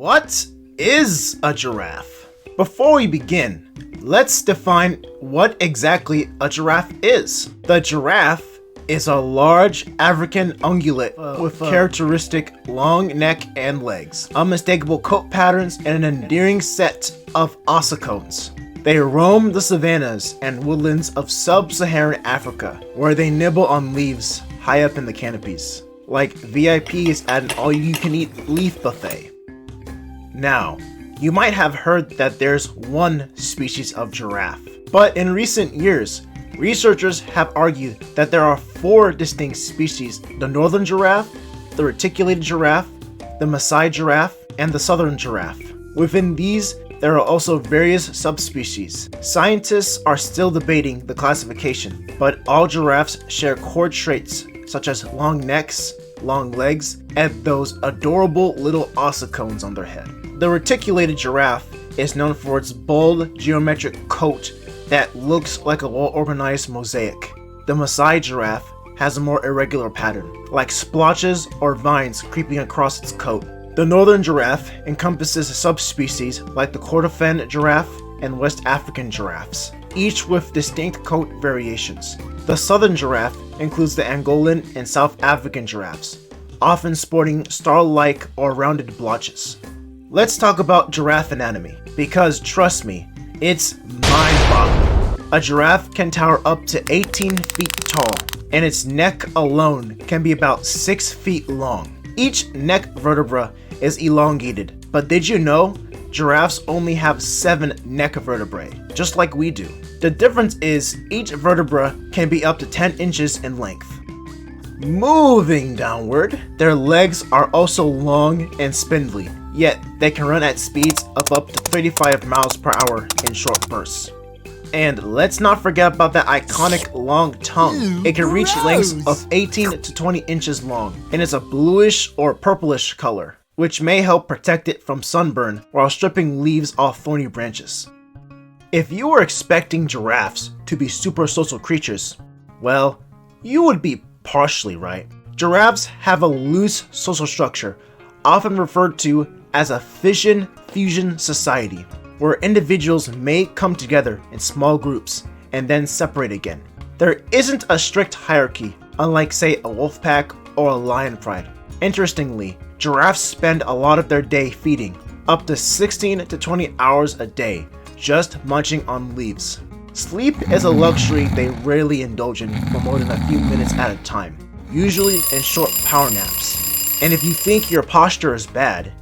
What is a giraffe? Before we begin, let's define what exactly a giraffe is. The giraffe is a large African ungulate with characteristic long neck and legs, unmistakable coat patterns, and an endearing set of ossicones. They roam the savannas and woodlands of sub-Saharan Africa, where they nibble on leaves high up in the canopies, like VIPs at an all-you-can-eat leaf buffet. Now, you might have heard that there's one species of giraffe, but in recent years, researchers have argued that there are 4 distinct species: the northern giraffe, the reticulated giraffe, the Maasai giraffe, and the southern giraffe. Within these, there are also various subspecies. Scientists are still debating the classification, but all giraffes share core traits such as long necks, long legs, and those adorable little ossicones on their head. The reticulated giraffe is known for its bold geometric coat that looks like a well-organized mosaic. The Maasai giraffe has a more irregular pattern, like splotches or vines creeping across its coat. The northern giraffe encompasses subspecies like the Kordofan giraffe and West African giraffes, each with distinct coat variations. The southern giraffe includes the Angolan and South African giraffes, often sporting star-like or rounded blotches. Let's talk about giraffe anatomy, because trust me, it's mind-boggling. A giraffe can tower up to 18 feet tall, and its neck alone can be about 6 feet long. Each neck vertebra is elongated, but did you know giraffes only have 7 neck vertebrae, just like we do? The difference is each vertebra can be up to 10 inches in length. Moving downward, their legs are also long and spindly, yet they can run at speeds of up to 35 miles per hour in short bursts. And let's not forget about that iconic long tongue. It can reach lengths of 18 to 20 inches long, and it's a bluish or purplish color, which may help protect it from sunburn while stripping leaves off thorny branches. If you were expecting giraffes to be super social creatures, well, you would be partially right. Giraffes have a loose social structure, often referred to as a fission-fusion society, where individuals may come together in small groups and then separate again. There isn't a strict hierarchy, unlike say a wolf pack or a lion pride. Interestingly, giraffes spend a lot of their day feeding, up to 16 to 20 hours a day, just munching on leaves. Sleep is a luxury they rarely indulge in for more than a few minutes at a time, usually in short power naps. And if you think your posture is bad,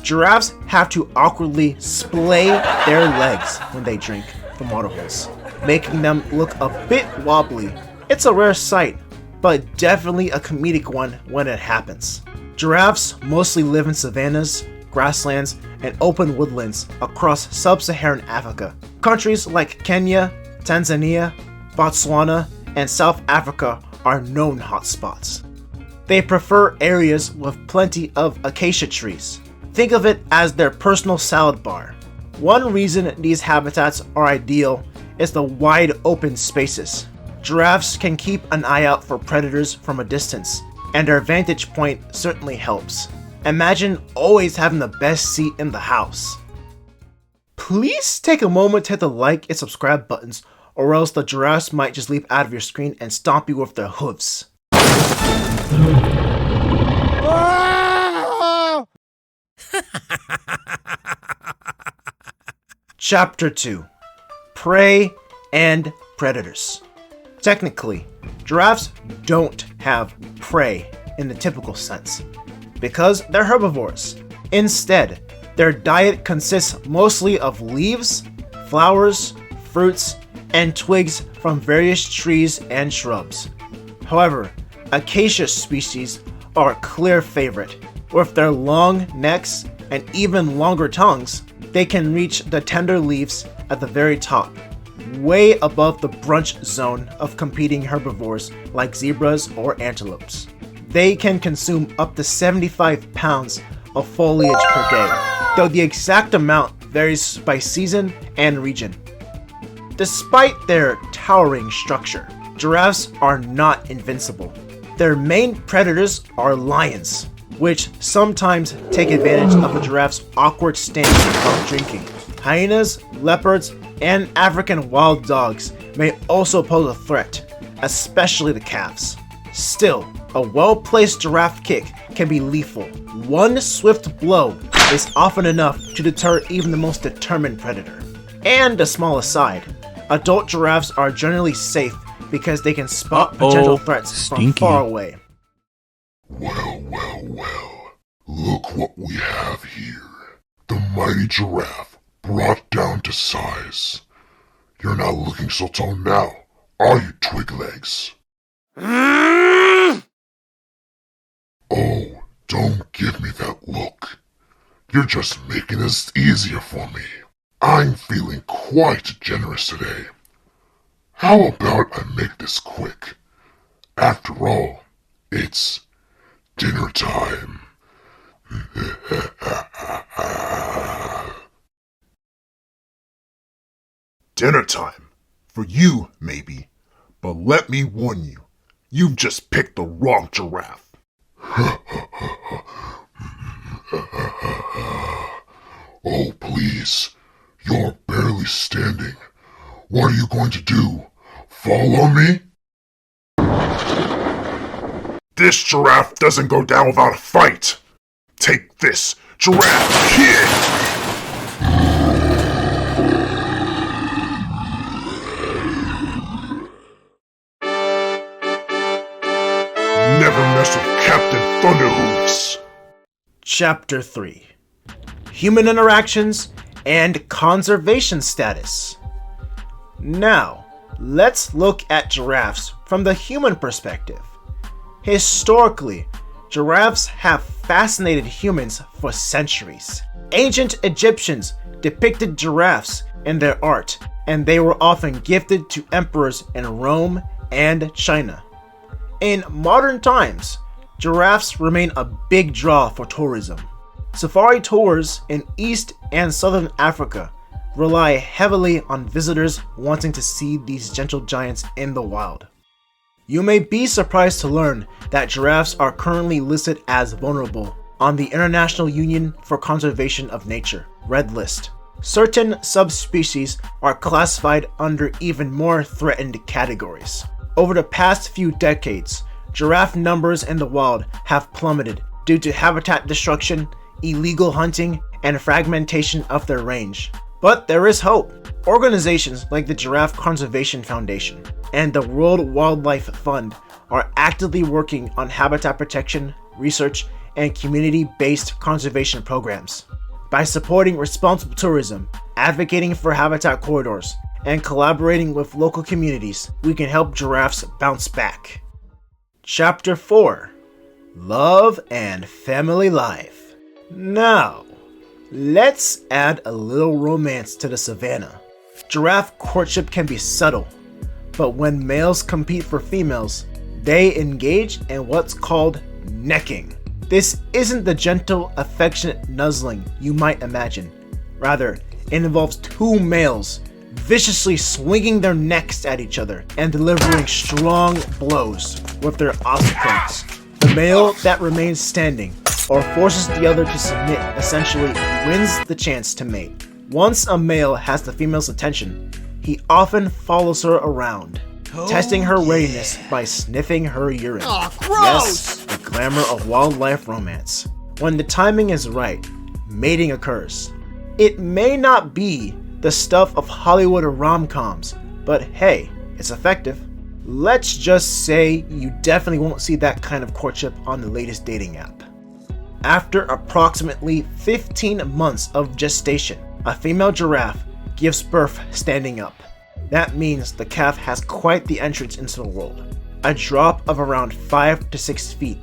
giraffes have to awkwardly splay their legs when they drink from water holes, making them look a bit wobbly. It's a rare sight, but definitely a comedic one when it happens. Giraffes mostly live in savannas, grasslands, and open woodlands across sub-Saharan Africa. Countries like Kenya, Tanzania, Botswana, and South Africa are known hotspots. They prefer areas with plenty of acacia trees. Think of it as their personal salad bar. One reason these habitats are ideal is the wide open spaces. Giraffes can keep an eye out for predators from a distance, and their vantage point certainly helps. Imagine always having the best seat in the house. Please take a moment to hit the like and subscribe buttons, or else the giraffes might just leap out of your screen and stomp you with their hooves. Chapter 2: Prey and Predators. Technically, giraffes don't have prey in the typical sense, because they're herbivores. Instead, their diet consists mostly of leaves, flowers, fruits, and twigs from various trees and shrubs. However, acacia species are a clear favorite. With their long necks and even longer tongues, they can reach the tender leaves at the very top, way above the brunch zone of competing herbivores like zebras or antelopes. They can consume up to 75 pounds of foliage per day, though the exact amount varies by season and region. Despite their towering structure, giraffes are not invincible. Their main predators are lions. which sometimes take advantage of the giraffe's awkward stance while drinking. Hyenas, leopards, and African wild dogs may also pose a threat, especially the calves. Still, a well-placed giraffe kick can be lethal. One swift blow is often enough to deter even the most determined predator. And a small aside, adult giraffes are generally safe because they can spot potential threats from far away. Well, look what we have here. The mighty giraffe brought down to size. You're not looking so tall now, are you, twig legs? Oh, don't give me that look. You're just making this easier for me. I'm feeling quite generous today. How about I make this quick? After all, it's dinner time. Dinner time? For you, maybe. But let me warn you, you've just picked the wrong giraffe. Oh, please. You're barely standing. What are you going to do? Follow me? This giraffe doesn't go down without a fight. Take this, giraffe kid! Never mess with Captain Thunderhooves. Chapter 3: Human Interactions and Conservation Status. Now, let's look at giraffes from the human perspective. Historically, giraffes have fascinated humans for centuries. Ancient Egyptians depicted giraffes in their art, and they were often gifted to emperors in Rome and China. In modern times, giraffes remain a big draw for tourism. Safari tours in East and Southern Africa rely heavily on visitors wanting to see these gentle giants in the wild. You may be surprised to learn that giraffes are currently listed as vulnerable on the International Union for Conservation of Nature Red List. Certain subspecies are classified under even more threatened categories. Over the past few decades, giraffe numbers in the wild have plummeted due to habitat destruction, illegal hunting, and fragmentation of their range. But there is hope. Organizations like the Giraffe Conservation Foundation and the World Wildlife Fund are actively working on habitat protection, research, and community-based conservation programs. By supporting responsible tourism, advocating for habitat corridors, and collaborating with local communities, we can help giraffes bounce back. Chapter 4: Love and Family Life. Now, let's add a little romance to the savannah. Giraffe courtship can be subtle, but when males compete for females, they engage in what's called necking. This isn't the gentle, affectionate nuzzling you might imagine. Rather, it involves two males viciously swinging their necks at each other and delivering strong blows with their occipits. The male that remains standing or forces the other to submit essentially wins the chance to mate. Once a male has the female's attention, he often follows her around, testing her readiness by sniffing her urine. Yes, the glamour of wildlife romance. When the timing is right, mating occurs. It may not be the stuff of Hollywood or rom-coms, but hey, it's effective. Let's just say you definitely won't see that kind of courtship on the latest dating app. After approximately 15 months of gestation, a female giraffe gives birth standing up. That means the calf has quite the entrance into the world. A drop of around 5 to 6 feet.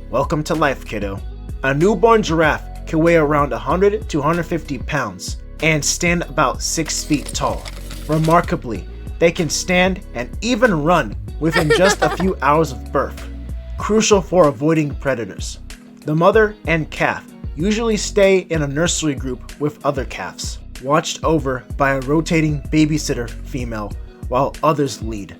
Welcome to life, kiddo. A newborn giraffe can weigh around 100 to 150 pounds and stand about 6 feet tall. Remarkably, they can stand and even run within just a few hours of birth, crucial for avoiding predators. The mother and calf usually stay in a nursery group with other calves, watched over by a rotating babysitter female while others lead.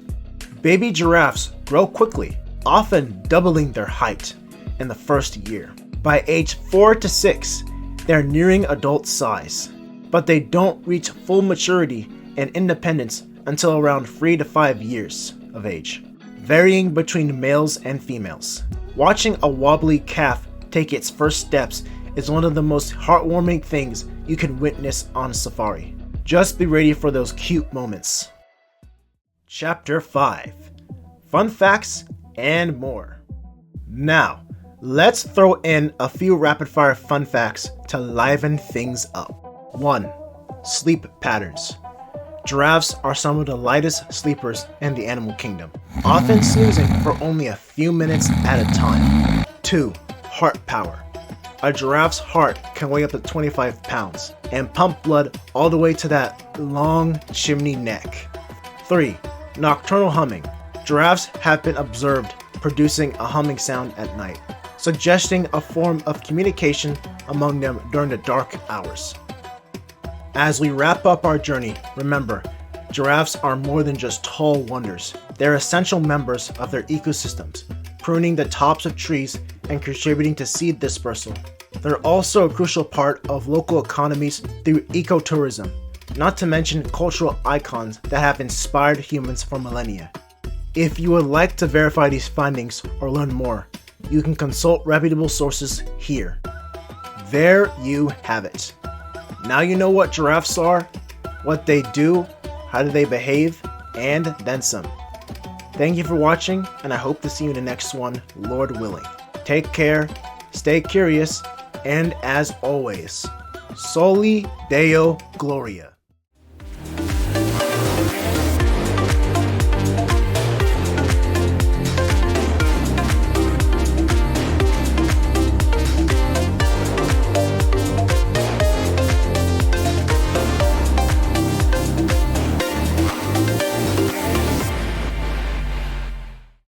Baby giraffes grow quickly, often doubling their height, in the first year. By age 4 to 6, they're nearing adult size, but they don't reach full maturity and independence until around 3 to 5 years of age, varying between males and females. Watching a wobbly calf take its first steps is one of the most heartwarming things you can witness on safari. Just be ready for those cute moments. Chapter 5: Fun Facts and More. Now, let's throw in a few rapid-fire fun facts to liven things up. 1. Sleep patterns. Giraffes are some of the lightest sleepers in the animal kingdom, often snoozing for only a few minutes at a time. 2. Heart power. A giraffe's heart can weigh up to 25 pounds and pump blood all the way to that long chimney neck. 3. Nocturnal humming. Giraffes have been observed producing a humming sound at night, suggesting a form of communication among them during the dark hours. As we wrap up our journey, remember, giraffes are more than just tall wonders. They're essential members of their ecosystems, pruning the tops of trees and contributing to seed dispersal. They're also a crucial part of local economies through ecotourism, not to mention cultural icons that have inspired humans for millennia. If you would like to verify these findings or learn more, you can consult reputable sources here. There you have it. Now you know what giraffes are, what they do, how do they behave, and then some. Thank you for watching, and I hope to see you in the next one, Lord willing. Take care, stay curious, and as always, Soli Deo Gloria.